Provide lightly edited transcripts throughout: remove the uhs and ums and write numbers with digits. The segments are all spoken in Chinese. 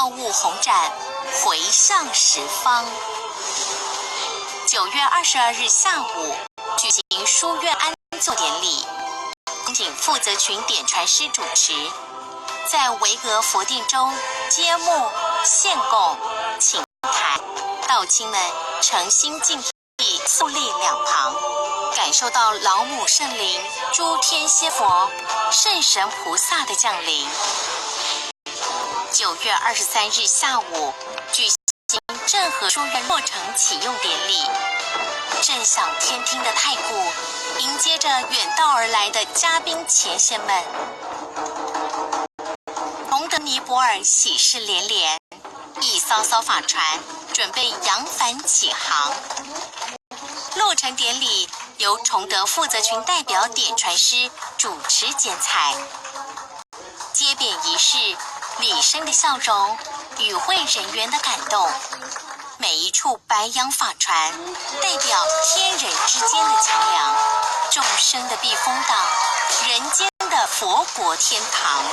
道务宏展，回向十方。9月22日下午举行书院安座典礼，恭请负责群点传师主持，在维格佛殿中揭幕、献供、请台，道亲们诚心敬意肃立两旁，感受到老母圣灵、诸天仙佛、圣神菩萨的降临。9月23日下午举行正和书院落成启用典礼，震响天听的太鼓迎接着远道而来的嘉宾前线们。崇德尼泊尔喜事连连，一艘艘法船准备扬帆起航。落成典礼由崇德负责群代表点传师主持剪彩，接扁仪式礼生的笑容，与会人员的感动，每一处白洋法船代表天人之间的桥梁，众生的避风港，人间的佛国天堂。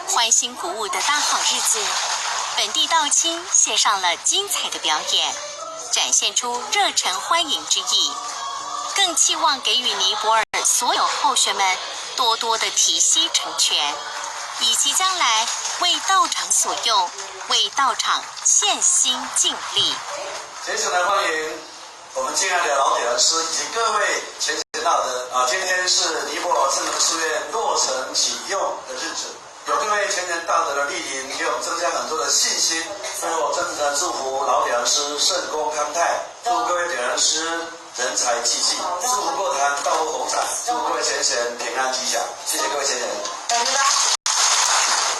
欢欣鼓舞的大好日子，本地道亲献上了精彩的表演，展现出热忱欢迎之意，更期望给予尼泊尔所有候选们多多的提携成全，以及将来为道场所用，为道场献心尽力。接下来欢迎我们敬爱的老点师以及各位前贤道德今天是尼泊尔正和书院落成启用的日子，有各位前贤道德的莅临，给我们增加很多的信心。所以我真的祝福老点师圣功康泰，祝各位点师人才济济，祝福过坛道路宏展，祝各位前贤平安吉祥。谢谢各位前贤。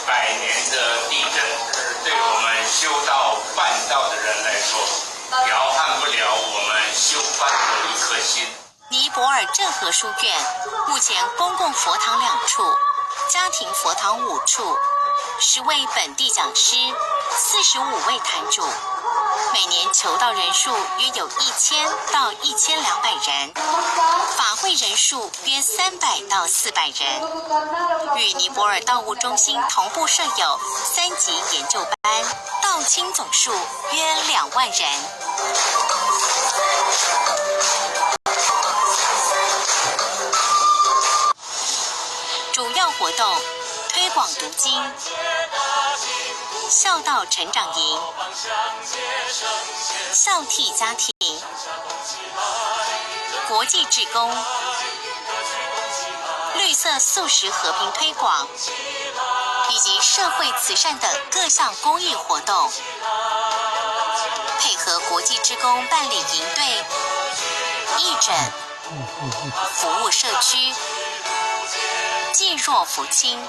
100年的地震，对我们修道办道的人来说，摇撼不了我们修办的一颗心。尼泊尔正和书院目前公共佛堂2处，家庭佛堂5处，10位本地讲师，45位坛主，每年求道人数约有1000到1200人，法会人数约300到400人。与尼泊尔道务中心同步设有3级研究班，道亲总数约2万人。主要活动推广读经、孝道成长营、孝悌家庭、国际志工、绿色素食和平推广，以及社会慈善等各项公益活动，配合国际志工办理营队、义诊、服务社区、济弱扶倾，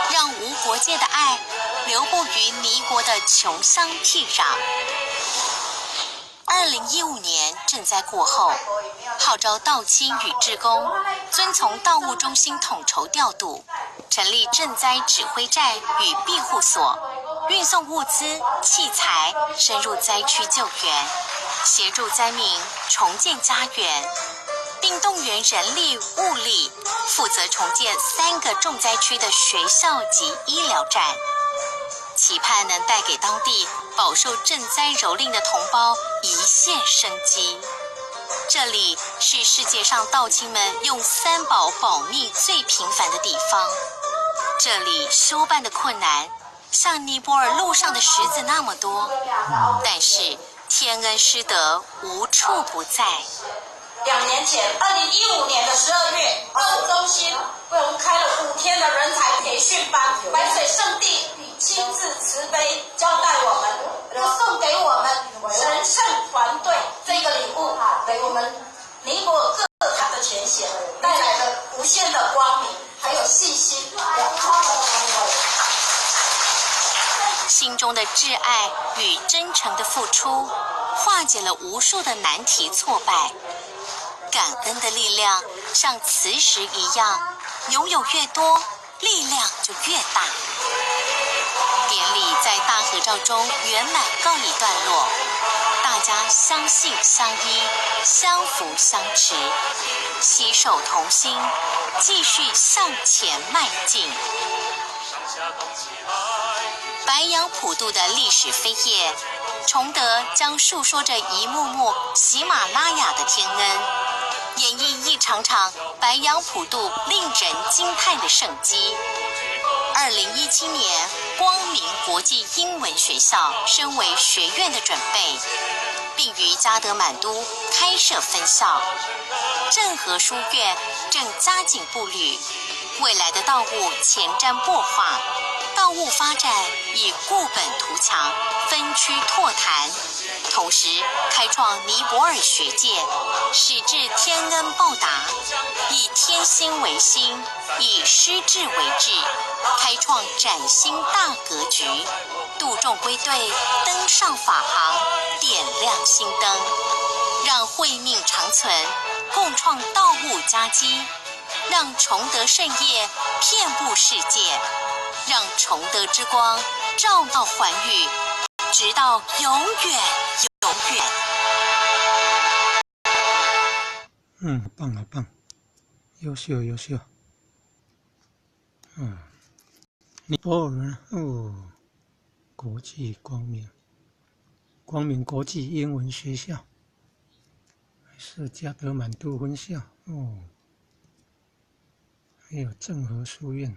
让无国界的爱流布于尼国的穷乡僻壤。2015年赈灾过后，号召道亲与志工遵从道务中心统筹调度，成立赈灾指挥站与庇护所，运送物资、器材，深入灾区救援，协助灾民重建家园，并动员人力物力，负责重建3个重灾区的学校及医疗站，期盼能带给当地饱受赈灾蹂躏的同胞一线生机。这里是世界上道亲们用3宝保密最频繁的地方，这里修办的困难像尼泊尔路上的石子那么多，但是天恩师德无处不在。2年前，2015年的12月，道务中心为我们开了5天的人才培训班，白水圣地亲自慈悲交代我们，又送给我们神圣团队这个礼物，给我们尼泊尔各坛的前贤带来了无限的光明，还有信心。心中的挚爱与真诚的付出，化解了无数的难题挫败。感恩的力量像磁石一样，拥有越多，力量就越大。典礼在大合照中圆满告一段落，大家相信相依，相扶相持，携手同心，继续向前迈进。白杨普渡的历史飞页，崇德将述说着一幕幕喜马拉雅的天恩，演绎一场场白杨普渡令人惊叹的圣迹。2017年，光明国际英文学校升为学院的准备，并于嘉德满都开设分校。正和书院正加紧步履，未来的道务前瞻擘画，道务发展以固本图强，分区拓坛，同时开创尼泊尔学界，使至天恩报答，以天心为心，以师智为智，开创崭新大格局，度众归队，登上法航，点亮新灯，让慧命长存，共创道务佳绩，让崇德圣业遍布世界，让崇德之光照耀寰宇，直到永远永远。好棒好棒，优秀优秀。尼泊尔国际光明国际英文学校，是嘉德满都分校还有正和书院